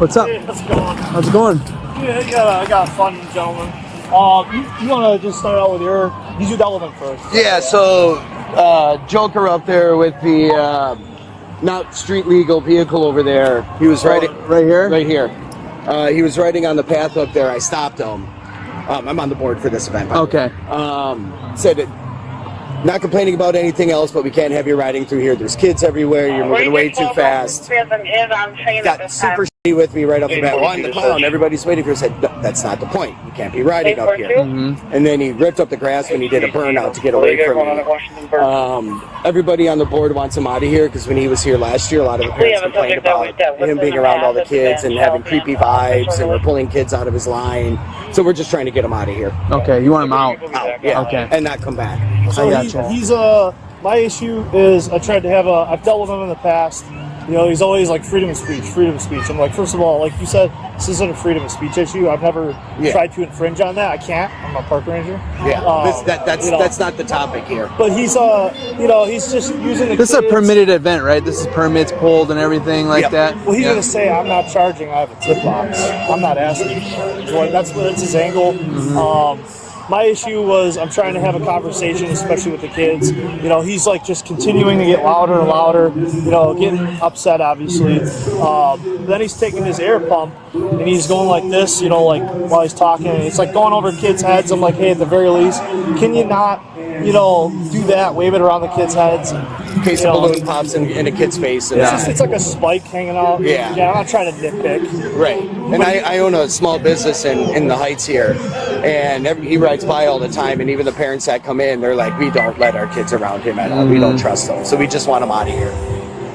What's up? Hey, how's it going? How's it going? Yeah, I got a fun gentleman. You want to just start out with you do the element first. Yeah, so Joker up there with the not street legal vehicle over there. He was riding right here. Right here. He was riding on the path up there. I stopped him. I'm on the board for this event. Okay. Said it. Not complaining about anything else, but we can't have you riding through here. There's kids everywhere. You're moving way too fast. Got super shitty with me right off the bat. Well, I'm the clown. Everybody's waiting for you. I said, no, that's not the point. You can't be riding up here. And then he ripped up the grass when he did a burnout to get away from me. Everybody on the board wants him out of here because when he was here last year, a lot of the parents complained about him being around all the kids and having creepy vibes, and we're pulling kids out of his line. So we're just trying to get him out of here. Okay, you want him out? Yeah. Okay. And not come back. So he's my issue is I've dealt with him in the past. You know, he's always like freedom of speech. I'm like, first of all, like you said, this isn't a freedom of speech issue. I've never tried to infringe on that. I can't. I'm a park ranger. Yeah, that's not the topic here. But he's he's just using the This is kids. a permitted event, right? This is permits pulled and everything like that. Well, he's gonna say I'm not charging. I have a tip box. I'm not asking. That's his angle. My issue was I'm trying to have a conversation, especially with the kids. You know, he's like just continuing to get louder and louder, you know, getting upset, obviously. Then he's taking his air pump and he's going like this, you know, like while he's talking. And it's like going over kids' heads. I'm like, hey, at the very least, can you not, you know, do that, wave it around the kids' heads? In case a balloon pops in a kid's face. And it's like a spike hanging out. Yeah, I'm not trying to nitpick. Right. And I own a small business in the Heights here, and he rides by all the time, and even the parents that come in, they're like, we don't let our kids around him at all. We don't trust them. So we just want him out of here.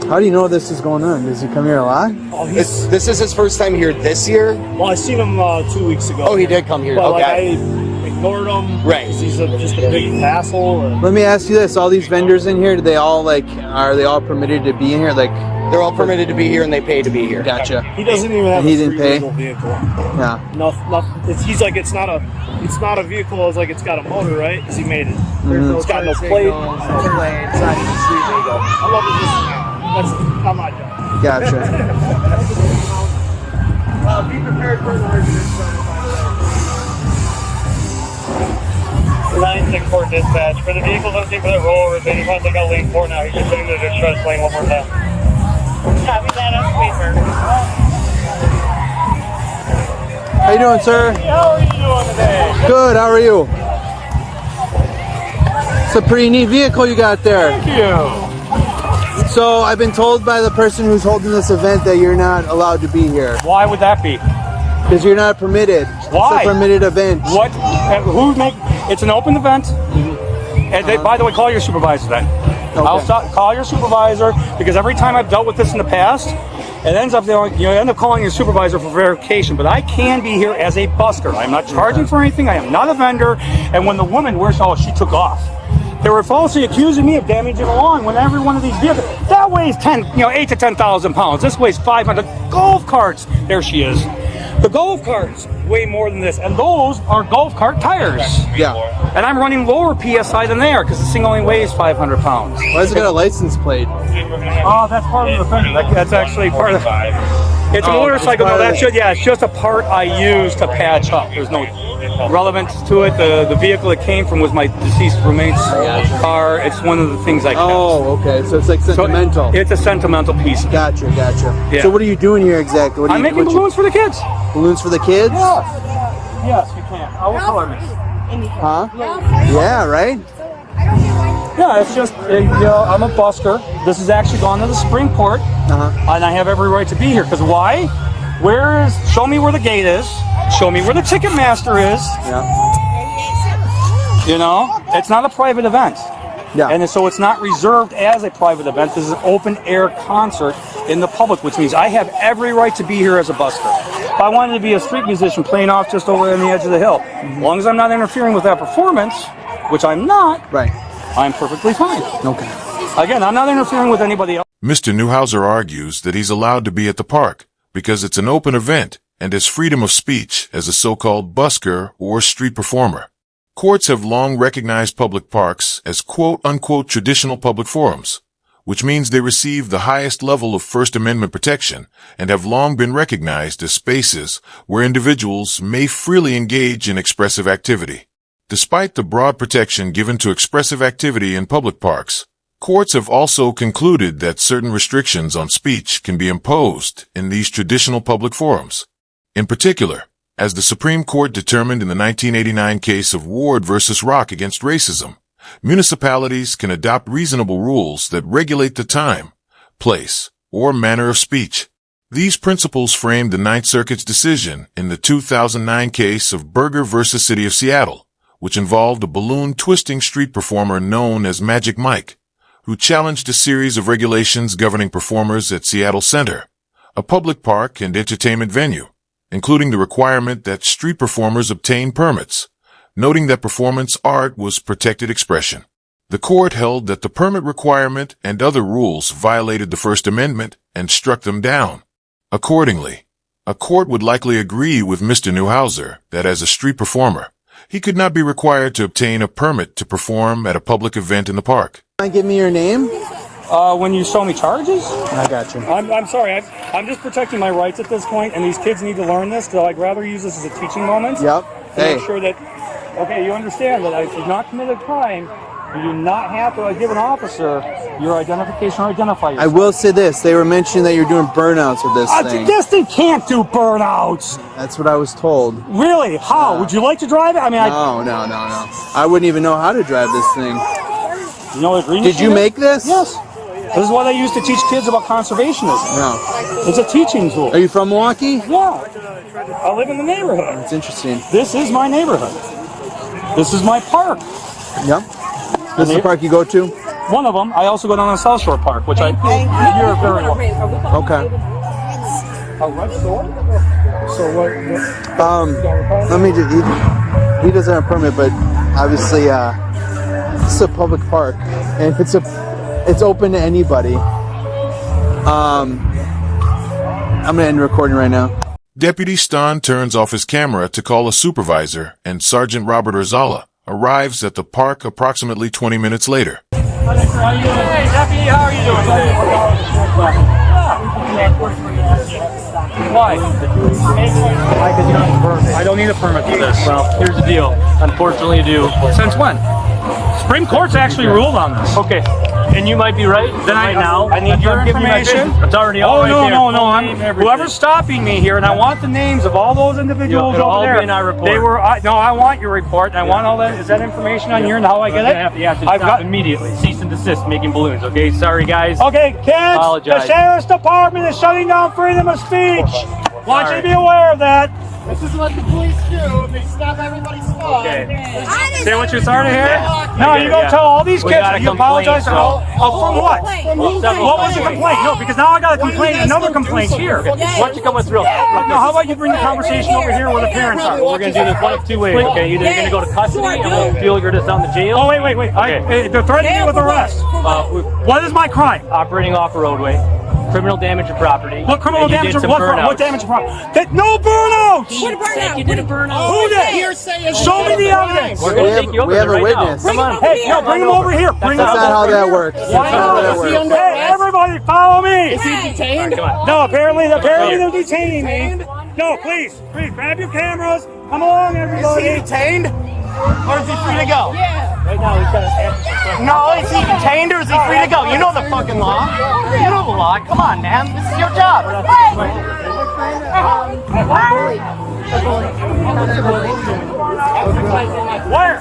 How do you know this is going on? Does he come here a lot? Oh, this is his first time here this year? Well, I seen him 2 weeks ago. Oh, he did come here. But Okay. I ignored him. Right. He's just a big asshole. Let me ask you this: all these vendors in here, are they all permitted to be in here? Like, they're all permitted to be here and they pay to be here. Gotcha. He doesn't even have He a didn't pay? legal vehicle. Yeah. Nothing. He's like, it's not a vehicle. It's like it's got a motor, right? Because he made it. It's got no plate. It's not even street legal. I love it. That's not my job. Gotcha. Be prepared for the residents. 964 dispatch. For the vehicles I'm seeing for that rollover, if anyone take out lane 4 now, he's just sitting there just trying to explain one more time. Copy that on paper. How you doing, sir? How are you doing today? Good. How are you? It's a pretty neat vehicle you got there. Thank you. So I've been told by the person who's holding this event that you're not allowed to be here Why would that be? because you're not permitted. Why? It's a permitted event. What? Who make? It's an open event. And by the way, call your supervisor then. I'll call your supervisor because every time I've dealt with this in the past, it ends up you end up calling your supervisor for verification. But I can be here as a busker. I'm not charging for anything. I am not a vendor. And when the woman, she took off. They were falsely accusing me of damaging the lawn when every one of these vehicles that weighs 8 to 10,000 pounds. This weighs 500. Golf carts. There she is. The golf carts weigh more than this, and those are golf cart tires. Yeah. And I'm running lower PSI than they are because this thing only weighs 500 pounds. Why has it got a license plate? Oh, that's part of the thing. That's actually part of. It's a motorcycle. No, it's just a part I use to patch up. There's no relevance to it. The vehicle it came from was my deceased roommate's car. It's one of the things I kept. Oh, okay. So it's like sentimental. It's a sentimental piece. Gotcha. Yeah. So what are you doing here exactly? I'm making balloons for the kids. Balloons for the kids? Yes, you can. What color, miss? Huh? Yeah, right? Yeah, it's just, I'm a busker. This has actually gone to the Supreme Court, and I have every right to be here. Because why? Show me where the gate is. Show me where the ticket master is. Yeah. You know, it's not a private event. Yeah. And so it's not reserved as a private event. This is an open air concert in the public, which means I have every right to be here as a busker. If I wanted to be a street musician playing off just over on the edge of the hill, as long as I'm not interfering with that performance, which I'm not, Right. I'm perfectly fine. Okay. Again, I'm not interfering with anybody else. Mr. Newhouser argues that he's allowed to be at the park because it's an open event and has freedom of speech as a so-called busker or street performer. Courts have long recognized public parks as quote-unquote traditional public forums, which means they receive the highest level of First Amendment protection and have long been recognized as spaces where individuals may freely engage in expressive activity. Despite the broad protection given to expressive activity in public parks, courts have also concluded that certain restrictions on speech can be imposed in these traditional public forums. In particular, as the Supreme Court determined in the 1989 case of Ward versus Rock against racism, municipalities can adopt reasonable rules that regulate the time, place, or manner of speech. These principles framed the Ninth Circuit's decision in the 2009 case of Berger versus City of Seattle, which involved a balloon twisting street performer known as Magic Mike, who challenged a series of regulations governing performers at Seattle Center, a public park and entertainment venue, including the requirement that street performers obtain permits, noting that performance art was protected expression. The court held that the permit requirement and other rules violated the First Amendment and struck them down. Accordingly, a court would likely agree with Mr. Neuhauser that as a street performer, he could not be required to obtain a permit to perform at a public event in the park. Can you give me your name? When you show me charges? I got you. I'm sorry. I'm just protecting my rights at this point, and these kids need to learn this, so I'd rather use this as a teaching moment. Yep. To make sure that, okay, you understand that if you've not committed a crime, you do not have to give an officer your identification or identify yourself. I will say this. They were mentioning that you're doing burnouts with this thing. This thing can't do burnouts. That's what I was told. Really? How? Would you like to drive it? I mean, No. I wouldn't even know how to drive this thing. You know what a green Did you machine make this? is? Yes. This is what I used to teach kids about conservationism. No. It's a teaching tool. Are you from Milwaukee? Yeah. I live in the neighborhood. It's interesting. This is my neighborhood. This is my park. Yep. This is the park you go to? One of them. I also go down to South Shore Park, which you're very welcome. Okay. A red sword? So what? Let me just. He doesn't have a permit, but obviously, this is a public park, and it's open to anybody. I'm gonna end recording right now. Deputy Stahn turns off his camera to call a supervisor, and Sergeant Robert Urzala arrives at the park approximately 20 minutes later. Hey, Deputy, how are you doing today? Why? I don't need a permit for this. Well, here's the deal. Unfortunately, you do. Since when? Supreme Court's actually ruled on this. Okay. And you might be right. Then right now. I need your information. It's already all right there. No. Full name, everything. Whoever's stopping me here, and I want the names of all those individuals It'll all over there. be in our report. They were. I want your report, and I want all that. Is that information on here and how I get it? You have to stop immediately. Cease and desist making balloons. Okay. Sorry, guys. Okay, kids. Apologize. The sheriff's department is shutting down freedom of speech. Want you to be aware of that. This is what the police do. They stop everybody's fun. Okay. Say what you're sorry to hear? No, you go tell all these We kids got a that you apologize for complaint, from what? What was the complaint? No, because now I got a complaint and another complaint here. Why don't you come with real? No, how about you bring the conversation over here where the parents are? We're going to do this one of two ways. Okay. Either you're going to go to custody and we'll feel you're just down the jail. Oh, wait. They're threatening me with arrest. What is my crime? Operating off a roadway. Criminal damage to property. What criminal and you damage? did some What burnouts. damage to property? No burnouts! You did a burnout. Who did? Show me the evidence. We're going to take you over we have there a right witness. now. Come on. Hey, no, bring him over here. That's not how that works. Why not? Hey, everybody, follow me. Is he detained? Come on. No, apparently they're detaining me. No, please, grab your cameras. Come along, everybody. Is he detained? Or is he free to go? Right now, he's got his head. No, is he detained or is he free to go? You know the fucking law. You know the law. Come on, man. This is your job. Where?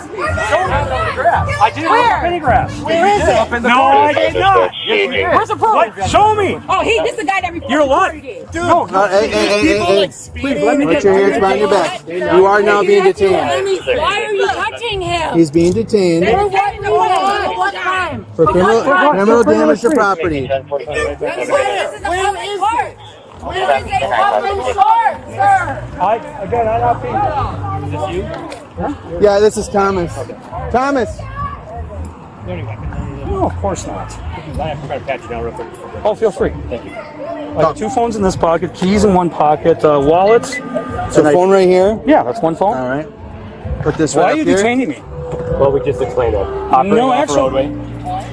I didn't have any grass. Where is it? No, I did not. Where's the proof? What? Show me. Oh, this is the guy that reported. You're lying. Dude, Hey. speeding. Put your hands behind your back. You are now being detained. Why are you touching him? He's being detained For what crime? for criminal damage to property. This is a public court. This is a public court, sir. I'm not being. Is this you? Yeah, this is Thomas. Thomas. No, of course not. Oh, feel free. Thank you. I have 2 phones in this pocket, keys in one pocket, wallets. So phone right here. Yeah, that's one phone. All right. Put this Why right are you up here. detaining me? Well, we just explained that. Operating No, off a actually- roadway.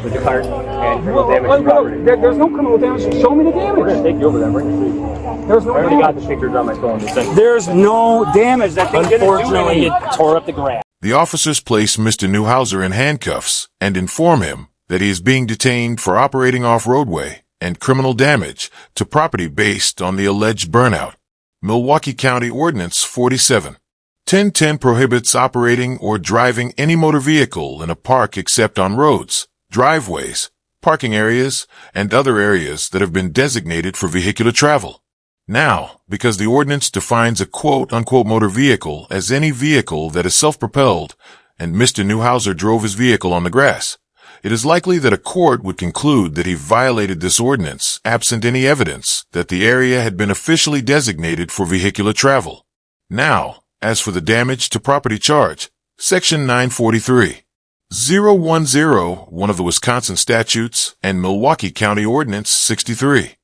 with the cart and criminal Well, damage well, to property. there's no criminal damage. Show me the We're damage. gonna take you over there. Bring it to you. There's no I already got damage. the pictures on my phone. They sent- There's no damage. That thing didn't do Unfortunately, anything. it tore up the grass. The officers place Mr. Newhauser in handcuffs and inform him that he is being detained for operating off roadway and criminal damage to property based on the alleged burnout. Milwaukee County Ordinance 47. 1010 prohibits operating or driving any motor vehicle in a park except on roads, driveways, parking areas, and other areas that have been designated for vehicular travel. Now, because the ordinance defines a quote-unquote motor vehicle as any vehicle that is self-propelled, and Mr. Newhauser drove his vehicle on the grass, it is likely that a court would conclude that he violated this ordinance absent any evidence that the area had been officially designated for vehicular travel. Now, as for the damage to property charge, Section 943. 010, one of the Wisconsin statutes, and Milwaukee County Ordinance 63.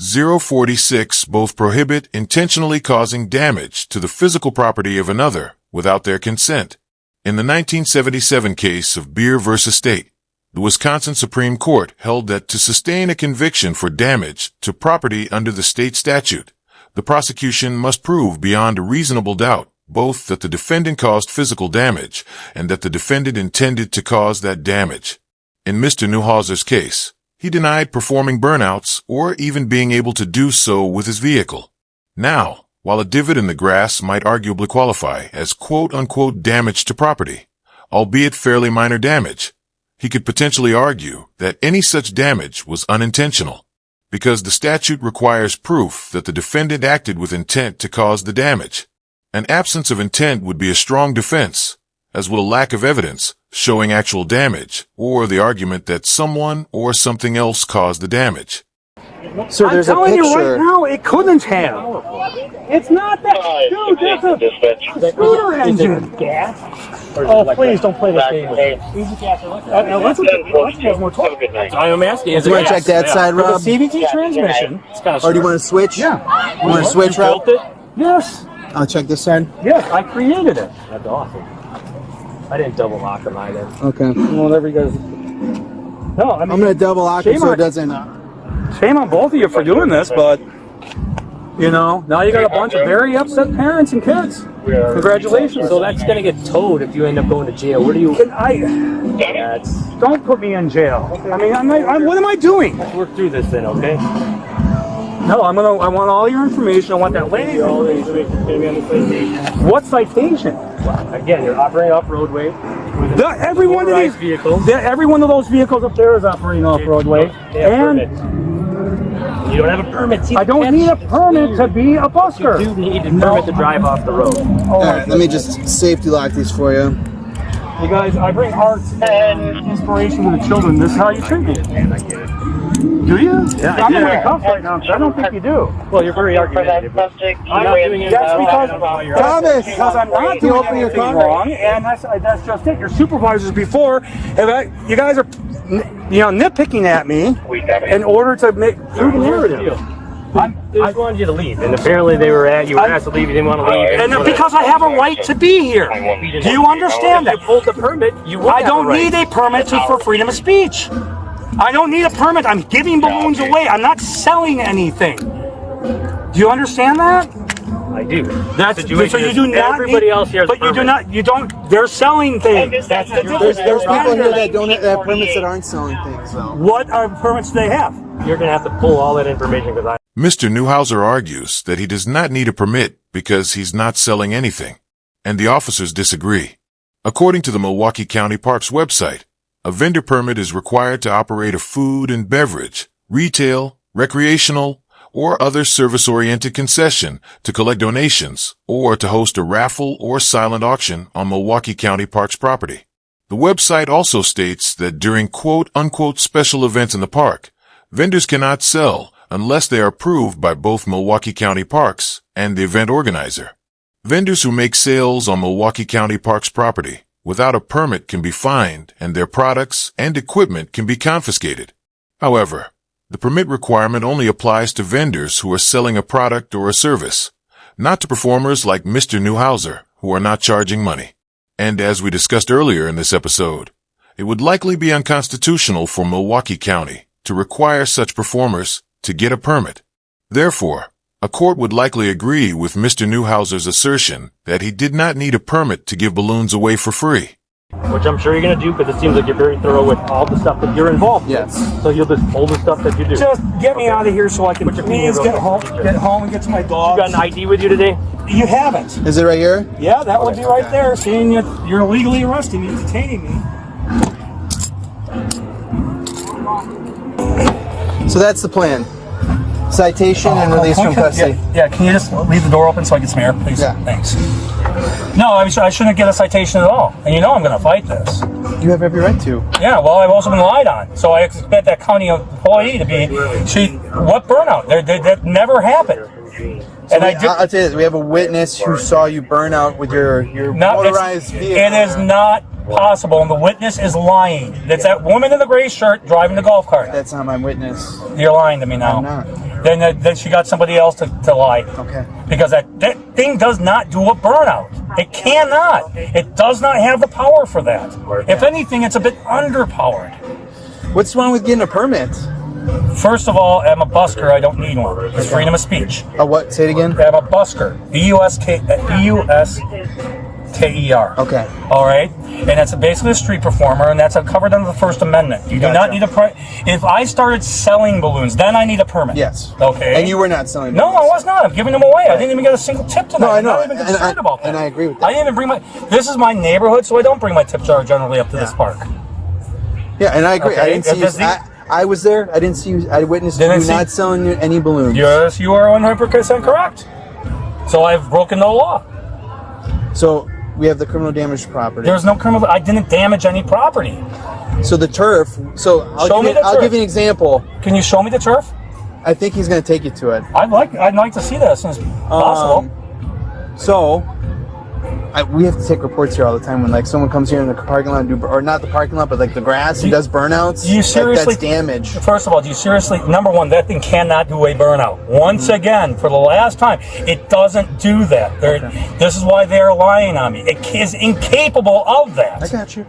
046 both prohibit intentionally causing damage to the physical property of another without their consent. In the 1977 case of Beer v. State, the Wisconsin Supreme Court held that to sustain a conviction for damage to property under the state statute, the prosecution must prove beyond a reasonable doubt both that the defendant caused physical damage and that the defendant intended to cause that damage. In Mr. Newhauser's case, he denied performing burnouts or even being able to do so with his vehicle. Now, while a divot in the grass might arguably qualify as quote-unquote damage to property, albeit fairly minor damage, he could potentially argue that any such damage was unintentional, because the statute requires proof that the defendant acted with intent to cause the damage. An absence of intent would be a strong defense, as would a lack of evidence showing actual damage, or the argument that someone or something else caused the damage. Sir, I'm there's a telling you picture. right now, it couldn't have. It's not that. Dude, that's a scooter engine. Oh, please don't play this game. Let's have more talk. I'm asking. Is You want to check that side, With a Rob? CVT transmission. It's kind of Or do you want to switch? Yeah. You want to switch, Rob? built it? Yes. I'll check this side. Yes, I created it. That's awesome. I didn't double lock them either. Okay. Whatever you guys. No, I mean, I'm going to double lock it Shame so on- it doesn't... shame on both of you for doing this, but you know, now you got a bunch of very upset parents and kids. Congratulations. So that's gonna get towed if you end up going to jail. Where do you? Can I That's don't put me in jail. I mean, what am I doing? let's work through this then, okay? No, I want all your information. I want that lady. What citation? Again, you're operating off roadway. Every one of these Motorized vehicles. every one of those vehicles up there is operating off roadway, They have and permits. You don't have a permit. See, I don't need a permit to be a busker. You do need a permit to drive off the road. All right, let me just safety lock these for you. You guys, I bring art and inspiration to the children. This is how you treat me. Do you? Yeah, I'm in my cuffs right now, so I don't think you do. Well, you're very argumentative. For that but subject, I'm not doing it. That's because Thomas! because I'm not Can you doing open your anything car? wrong, and that's just it. Your supervisors before, you guys are, nitpicking at me in order to make through the narrative. They just wanted you to leave, and apparently they were you were asked to leave. You didn't want to leave, And because I have a right to be here. Do you understand that? If you pulled the permit, you would I have don't a right. need a permit for freedom of speech. I don't need a permit. I'm giving balloons away. I'm not selling anything. Do you understand that? I do. That's Situation so you is do not. Everybody need, ose here has but a you do permit. not. You don't. They're selling things. That's There's people here that don't have permits that aren't selling things, though. What permits do they have? You're gonna have to pull all that information because Mr. Newhauser argues that he does not need a permit because he's not selling anything, and the officers disagree. According to the Milwaukee County Parks website, a vendor permit is required to operate a food and beverage, retail, recreational, or other service-oriented concession to collect donations or to host a raffle or silent auction on Milwaukee County Parks property. The website also states that during quote-unquote special events in the park, vendors cannot sell unless they are approved by both Milwaukee County Parks and the event organizer. Vendors who make sales on Milwaukee County Parks property without a permit can be fined and their products and equipment can be confiscated. However, the permit requirement only applies to vendors who are selling a product or a service, not to performers like Mr. Newhauser who are not charging money. And as we discussed earlier in this episode, It would likely be unconstitutional for Milwaukee County to require such performers to get a permit. Therefore, a court would likely agree with Mr. Newhouser's assertion that he did not need a permit to give balloons away for free. Which I'm sure you're going to do because it seems like you're very thorough with all the stuff that you're involved in. Yes. So you'll just pull the stuff that you do. Just get me out of here so I can please get home and get to my dog. You got an ID with you today? You haven't. Is it right here? Yeah, that would be right there. Seeing you're illegally arresting me, detaining me. So that's the plan. Citation and release from custody. Yeah, can you just leave the door open so I get some air, please? Yeah. Thanks. No, I shouldn't get a citation at all. And you know I'm going to fight this. You have every right to. Yeah, well, I've also been lied on. So I expect that county employee to be... what burnout? That never happened. So I'll tell you this, we have a witness who saw you burn out with your motorized vehicle. It is not possible, and the witness is lying. It's that woman in the gray shirt driving the golf cart. That's not my witness. You're lying to me now. I'm not. Then she got somebody else to lie. Okay. Because that thing does not do a burnout. It cannot. It does not have the power for that. If anything, it's a bit underpowered. What's wrong with getting a permit? First of all, I'm a busker. I don't need one. It's freedom of speech. What? Say it again. I'm a busker. B-U-S-K-E-R. Okay. All right? And that's basically a street performer, and that's covered under the First Amendment. You do not need a permit. If I started selling balloons, then I need a permit. Yes. Okay. And you were not selling No, balloons. I was not. I'm giving them away. I didn't even get a single tip tonight. No, I know. I'm not even concerned about that. And I agree with that. I didn't even bring my... This is my neighborhood, so I don't bring my tip jar generally up to this park. Yeah, and I agree. Okay, I didn't see you. I was there. I didn't see you. I witnessed you not selling any balloons. Yes, you are 100% correct. So I've broken the law. So we have the criminal damage to property. There's no criminal... I didn't damage any property. So the turf. So I'll give you an example. Can you show me the turf? I think he's going to take you to it. I'd like to see that as soon as possible. We have to take reports here all the time when like someone comes here in the parking lot or not the parking lot, but like the grass and does burnouts. You seriously that's damage. First of all, do you seriously? Number one, that thing cannot do a burnout. Once again, for the last time, it doesn't do that. This is why they're lying on me. It is incapable of that. I got you.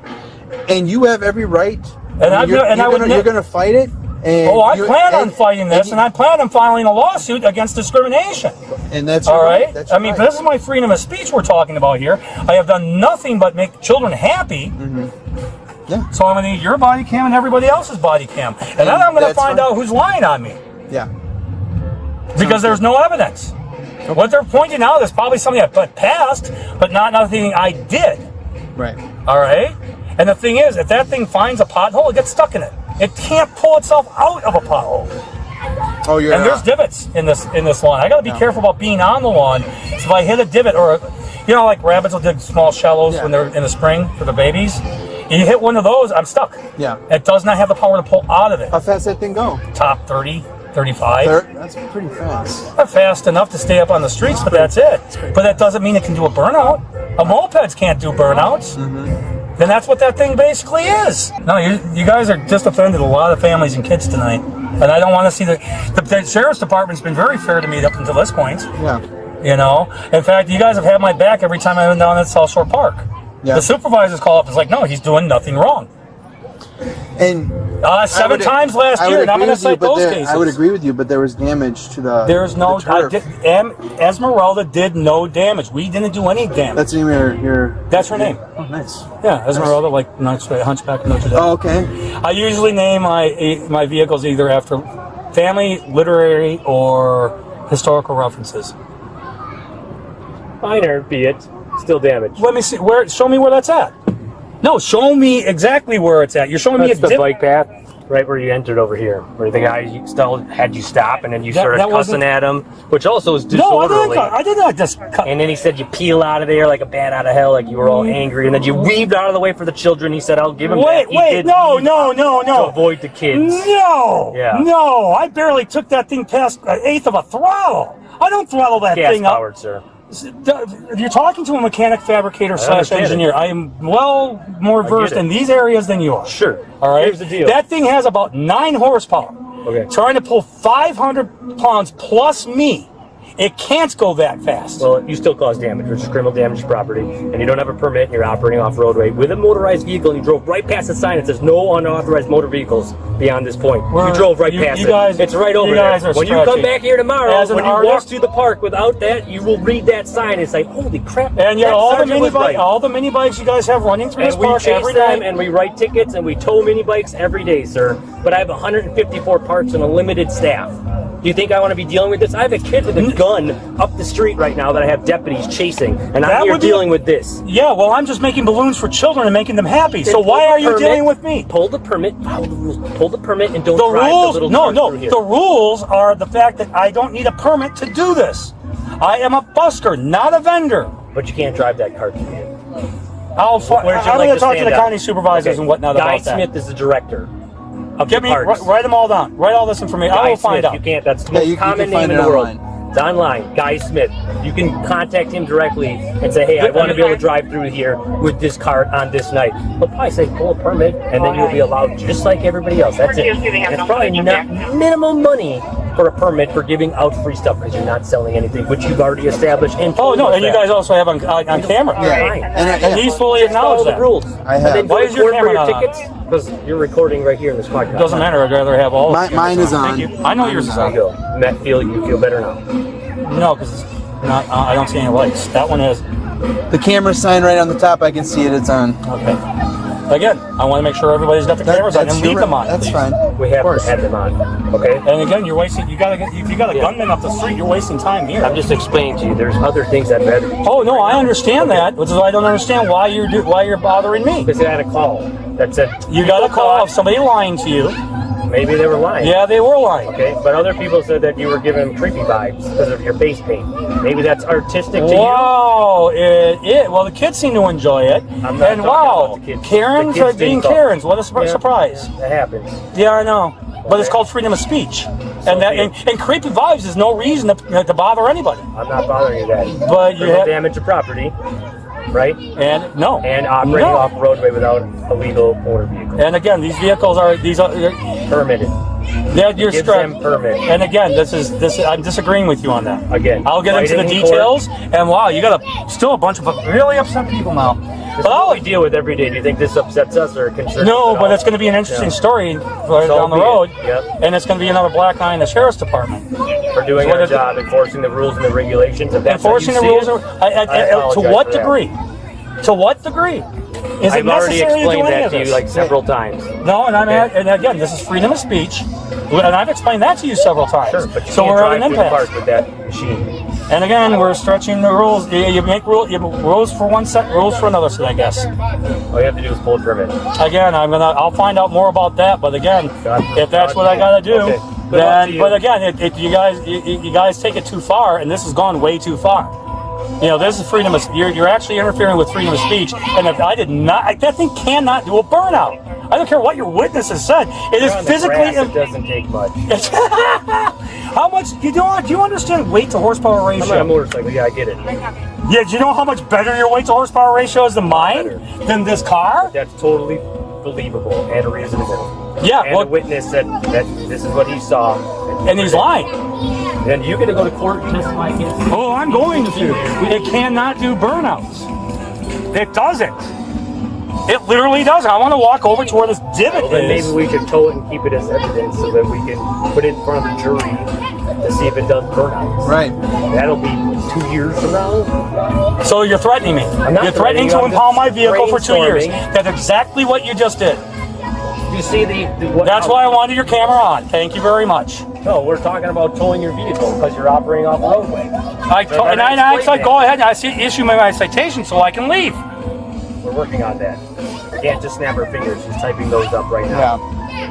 And you have every right. And you're going to fight it. And I plan on fighting this, and I plan on filing a lawsuit against discrimination. And that's all right. That's I mean, this is my freedom of speech we're talking about here. I have done nothing but make children happy. Mm-hmm. Yeah. So I'm going to need your body cam and everybody else's body cam, and then I'm going to find out who's lying on me. Yeah. Because there's no evidence. Okay. What they're pointing out is probably something I put past, but not nothing I did. Right. All right. And the thing is, if that thing finds a pothole, it gets stuck in it. It can't pull itself out of a pothole. Oh, you're and there's divots in this lawn. I got to be careful about being on the lawn. So if I hit a divot, or like rabbits will dig small shallows when they're in the spring for the babies. You hit one of those, I'm stuck. Yeah. It does not have the power to pull out of it. How fast does that thing go? Top 30, 35. That's pretty fast. Not fast enough to stay up on the streets, but that's it. But that doesn't mean it can do a burnout. Mopeds can't do burnouts. Mm-hmm. Then that's what that thing basically is. No, you guys are just offended a lot of families and kids tonight. And I don't want to see the Sheriff's Department's been very fair to me up until this point. Yeah. In fact, you guys have had my back every time I've been down at South Shore Park. Yeah. The supervisors call up and it's like, no, he's doing nothing wrong. And 7 times last year, and I'm going to cite those cases. I would agree with you, but there was damage to the There's no... turf. Esmeralda did no damage. We didn't do any damage. That's the name of your... That's her name. Oh, nice. Yeah, Esmeralda, like Hunchback of Notre Dame. Oh, okay. I usually name my vehicles either after family, literary, or historical references. Minor, be it. Still damaged. Let me see. Show me where that's at. No, show me exactly where it's at. You're showing me the bike path, right where you entered over here, where the guy still had you stop, and then you started cussing at him, which also is disorderly. No, I did not just cut. And then he said you peel out of there like a bat out of hell, like you were all angry, and then you weaved out of the way for the children. He said, "I'll give him that." No. To avoid the kids. No. Yeah. No, I barely took that thing past an eighth of a throttle. I don't throttle that thing up. Gas-powered, sir. You're talking to a mechanic, fabricator / engineer. I am well more versed in these areas than you are. Sure. All right. Here's the deal. That thing has about 9 horsepower. Okay. Trying to pull 500 pounds plus me It can't go that fast. Well, you still cause damage, which is criminal damage to property, and you don't have a permit, and you're operating off roadway with a motorized vehicle, and you drove right past the sign that says no unauthorized motor vehicles beyond this point. You drove right past it. It's right over there. When you come back here tomorrow, when you walk through the park without that, you will read that sign and say, holy crap. And yet all the mini bikes you guys have running through this park every day. And we write tickets, and we tow mini bikes every day, sir. But I have 154 parks and a limited staff. Do you think I want to be dealing with this? I have a kid with a gun up the street right now that I have deputies chasing, and I'm here dealing with this. Yeah, well, I'm just making balloons for children and making them happy. So why are you dealing with me? Pull the permit, follow the rules. Pull the permit and don't drive the little truck through here. The rules are the fact that I don't need a permit to do this. I am a busker, not a vendor. But you can't drive that cart through here. I'm going to talk to the county supervisors and whatnot about that. Guy Smith is the director. Give me, write them all down. Write all this information. I will find out. You can't. That's the most common name in the world. It's online. Guy Smith. You can contact him directly and say, hey, I want to be able to drive through here with this cart on this night. He'll probably say, pull a permit, and then you'll be allowed just like everybody else. That's it. And it's probably not minimum money for a permit for giving out free stuff because you're not selling anything, which you've already established. And you guys also have on camera. Yeah. And he's fully acknowledged that. The rules. I have. And then Why is your camera not on? tickets? Because you're recording right here in this podcast. Doesn't matter. I'd rather have all of Mine is on. Thank you. I know yours is on. There you go. Matt, you feel better now. No, because I don't see any lights. That one is. The camera sign right on the top. I can see it. It's on. Okay. Again, I want to make sure everybody's got the cameras on and leave them on. That's please. fine. We have to have them on. Okay. And again, you're wasting. If you got a gunman up the street, you're wasting time here. I'm just explaining to you. There's other things that matter. Oh no, I understand that, which is why I don't understand why you're bothering me. Because I had a call that said You got a call of somebody lying to you. maybe they were lying. Yeah, they were lying. Okay, but other people said that you were giving them creepy vibes because of your face paint. Maybe that's artistic to wow, well, the kids seem to enjoy it. And wow, Karens are being Karens. What a surprise. That happens. Yeah, I know. But it's called freedom of speech. And creepy vibes is no reason to bother anybody. I'm not bothering you that. But you have damage to property, right? And no. And operating off roadway without a legal motor vehicle. And again, these vehicles are permitted. You're Give them permit. And again, this is I'm disagreeing with you on that. Again, I'll get into the details. And wow, you got still a bunch of really upset people now. This is what we deal with every day. Do you think this upsets us or concerns us? No, but it's going to be an interesting story down the road. Yep. And it's going to be another black eye in the sheriff's department. For doing our job, enforcing the rules and the regulations. If that's enforcing the rules. To what degree? To what degree? Is I've it already necessary explained to do any that of to you this? like several times. No, and again, this is freedom of speech, and I've explained that to you several times. Sure, but you so can't we're at an drive through the impasse. park with that machine. And again, we're stretching the rules. You make rules for one set, rules for another set, I guess. All you have to do is pull a permit. Again, I'll find out more about that. But again, if that's what I gotta do, Okay. then. But again, you guys take it too far, and this has gone way too far. You know, this is freedom of. You're actually interfering with freedom of speech, and if that thing cannot do a burnout. I don't care what your witnesses said. It is physically. It doesn't take much. How much do you understand weight to horsepower ratio? I'm on a motorcycle. Yeah, I get it. Yeah, do you know how much better your weight to horsepower ratio is than mine? Than this car? That's totally believable and reasonable. Yeah, and the witness said that this is what he saw. And he's lying. Then you're going to go to court and testify against him. Oh, I'm going to. It cannot do burnouts. It doesn't. It literally doesn't. I want to walk over to where this divot Well, then is. maybe we should tow it and keep it as evidence so that we can put it in front of the jury to see if it does burnouts. Right. That'll be 2 years from now. So you're threatening me. not You're threatening threatening to you, I'm impound just my vehicle for 2 years. brainstorming. That's exactly what you just did. You see That's why I wanted your camera on. Thank you very much. No, we're talking about towing your vehicle because you're operating off the roadway. I said go ahead and I issue my citation so I can leave. We're working on that. We can't just snap our fingers. She's typing those up right now.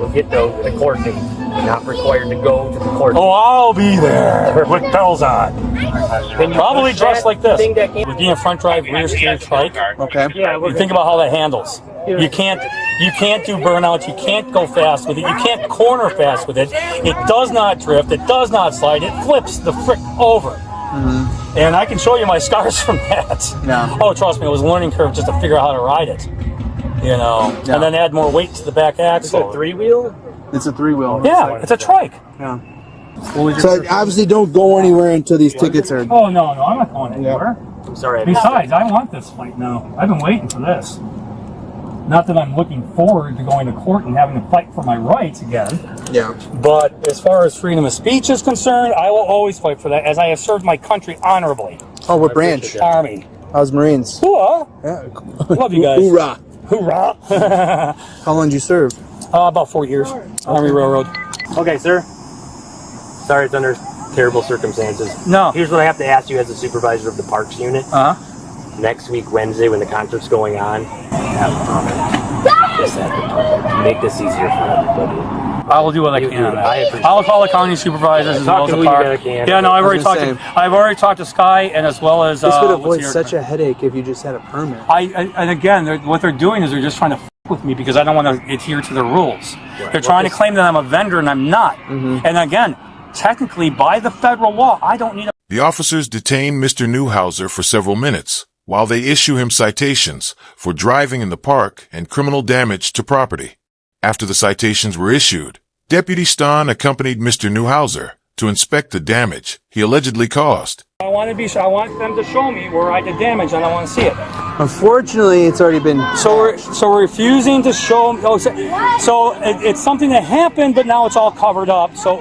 We'll get those in the court date. You're not required to go to the court date. Oh, I'll be there with bells on. Then you Probably push dressed that like this. thing that came- With being a front drive rear steer trike. Okay. Yeah, You think about how that handles. You can't do burnouts. You can't go fast with it. You can't corner fast with it. It does not drift. It does not slide. It flips the frick over. Mm-hmm. And I can show you my scars from that. Yeah. Oh, trust me, it was a learning curve just to figure out how to ride it. You know, Yeah. and then add more weight to the back Is it a axle. 3-wheel? It's a 3-wheel. Yeah, it's a trike. Yeah. So obviously, don't go anywhere until these tickets are. Oh no, I'm not going anywhere. I'm sorry. Besides, I want this fight now. I've been waiting for this. Not that I'm looking forward to going to court and having to fight for my rights again. Yeah. But as far as freedom of speech is concerned, I will always fight for that, as I have served my country honorably. Oh, what branch? Army. I was Marines. Hoorah! Yeah. Love you guys. Hoorah. Hoorah! How long did you serve? About 4 years. Army Railroad. Okay, sir. Sorry, it's under terrible circumstances. No. Here's what I have to ask you as the supervisor of the parks unit. Next week, Wednesday, when the concert's going on, have a permit. Just have the permit. Make this easier for everybody. I will do what I can. On that. I'll call the county supervisors as well as the park. Yeah, no, I've already talked to Sky and as well as. This would avoid such a headache if you just had a permit. And again, what they're doing is they're just trying to f with me because I don't want to adhere to the rules. Right. They're trying to claim that I'm a vendor and I'm not. And again, technically, by the federal law, I don't need a. The officers detain Mr. Newhouser for several minutes while they issue him citations for driving in the park and criminal damage to property. After the citations were issued, Deputy Stahn accompanied Mr. Newhouser to inspect the damage he allegedly caused. I want them to show me where I did damage, and I want to see it. Unfortunately, it's already been. So we're refusing to show. So it's something that happened, but now it's all covered up. So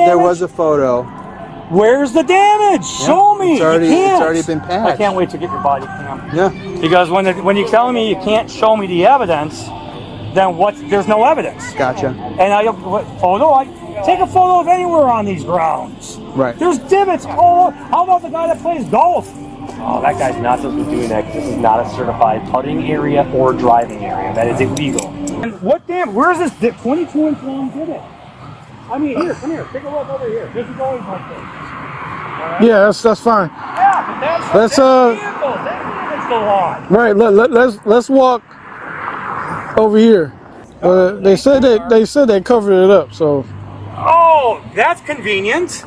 there was a photo. Where's the damage? Yeah, show me. It's already been passed. I can't wait to get your body cam. Yeah. Because when you're telling me you can't show me the evidence, then there's no evidence. Gotcha. And take a photo of anywhere on these grounds. Right. There's divots. Oh, how about the guy that plays golf? Oh, that guy's not supposed to be doing that because this is not a certified putting area or driving area. That is illegal. And where's this 22-inch long divot? I mean, come here. Take a look over here. This is always like this. Right. Yeah, that's fine. Yeah, but that's the vehicle. That's the lawn. Right. Let's walk over here. They said they covered it up. So. Oh, that's convenient.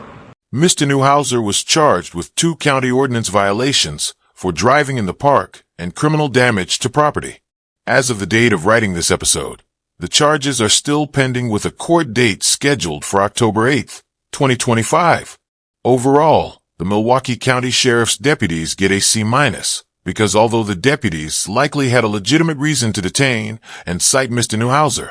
Mr. Newhouser was charged with 2 county ordinance violations for driving in the park and criminal damage to property. As of the date of writing this episode, the charges are still pending with a court date scheduled for October 8th, 2025. Overall, the Milwaukee County Sheriff's deputies get a C- because although the deputies likely had a legitimate reason to detain and cite Mr. Newhouser,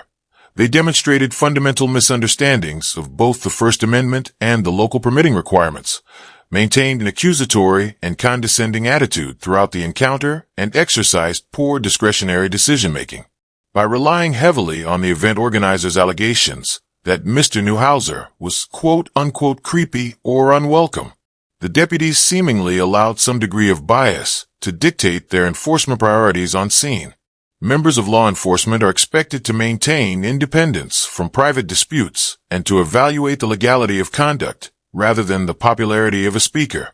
they demonstrated fundamental misunderstandings of both the First Amendment and the local permitting requirements, maintained an accusatory and condescending attitude throughout the encounter, and exercised poor discretionary decision-making. By relying heavily on the event organizers' allegations that Mr. Newhouser was quote-unquote creepy or unwelcome, the deputies seemingly allowed some degree of bias to dictate their enforcement priorities on scene. Members of law enforcement are expected to maintain independence from private disputes and to evaluate the legality of conduct rather than the popularity of a speaker.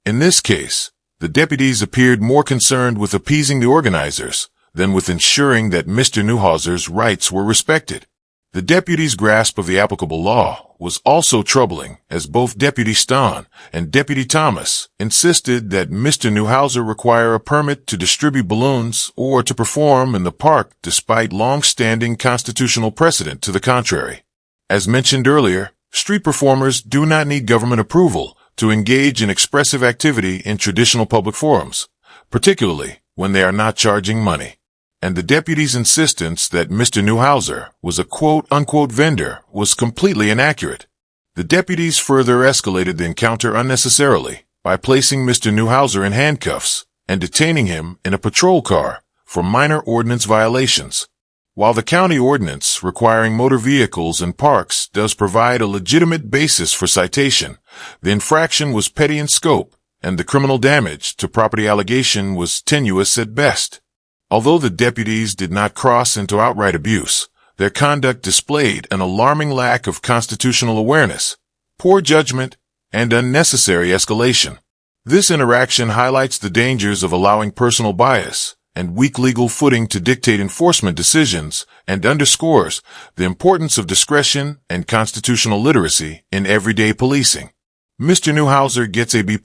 In this case, the deputies appeared more concerned with appeasing the organizers than with ensuring that Mr. Newhouser's rights were respected. The deputy's grasp of the applicable law was also troubling, as both Deputy Stahn and Deputy Thomas insisted that Mr. Newhouser require a permit to distribute balloons or to perform in the park despite long-standing constitutional precedent to the contrary. As mentioned earlier, street performers do not need government approval to engage in expressive activity in traditional public forums, particularly when they are not charging money. And the deputy's insistence that Mr. Newhouser was a quote-unquote vendor was completely inaccurate. The deputies further escalated the encounter unnecessarily by placing Mr. Newhouser in handcuffs and detaining him in a patrol car for minor ordinance violations. While the county ordinance requiring motor vehicles in parks does provide a legitimate basis for citation, the infraction was petty in scope, and the criminal damage to property allegation was tenuous at best. Although the deputies did not cross into outright abuse, their conduct displayed an alarming lack of constitutional awareness, poor judgment, and unnecessary escalation. This interaction highlights the dangers of allowing personal bias and weak legal footing to dictate enforcement decisions and underscores the importance of discretion and constitutional literacy in everyday policing. Mr. Newhouser gets a B+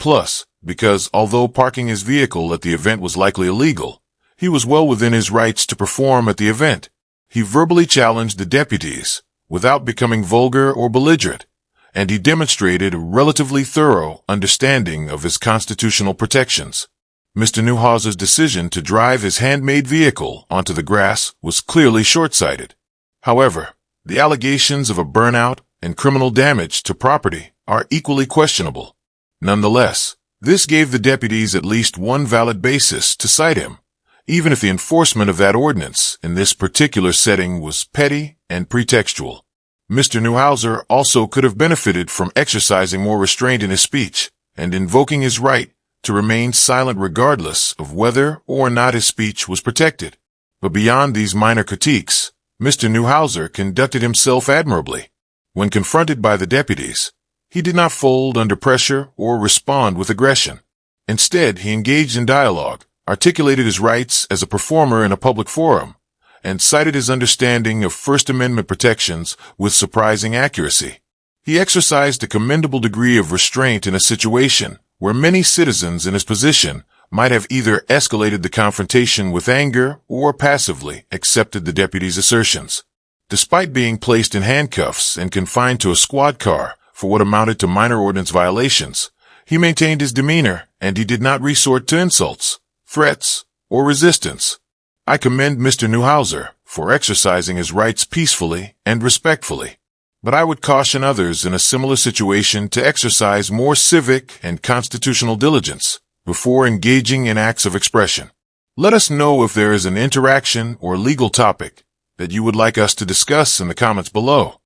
because although parking his vehicle at the event was likely illegal, he was well within his rights to perform at the event. He verbally challenged the deputies without becoming vulgar or belligerent, and he demonstrated a relatively thorough understanding of his constitutional protections. Mr. Neuhauser's decision to drive his handmade vehicle onto the grass was clearly short-sighted. However, the allegations of a burnout and criminal damage to property are equally questionable. Nonetheless, this gave the deputies at least one valid basis to cite him, even if the enforcement of that ordinance in this particular setting was petty and pretextual. Mr. Neuhauser also could have benefited from exercising more restraint in his speech and invoking his right to remain silent regardless of whether or not his speech was protected. But beyond these minor critiques, Mr. Neuhauser conducted himself admirably. When confronted by the deputies, he did not fold under pressure or respond with aggression. Instead, he engaged in dialogue, articulated his rights as a performer in a public forum, and cited his understanding of First Amendment protections with surprising accuracy. He exercised a commendable degree of restraint in a situation where many citizens in his position might have either escalated the confrontation with anger or passively accepted the deputy's assertions. Despite being placed in handcuffs and confined to a squad car for what amounted to minor ordinance violations, he maintained his demeanor and he did not resort to insults, threats, or resistance. I commend Mr. Neuhauser for exercising his rights peacefully and respectfully, but I would caution others in a similar situation to exercise more civic and constitutional diligence before engaging in acts of expression. Let us know if there is an interaction or legal topic that you would like us to discuss in the comments below.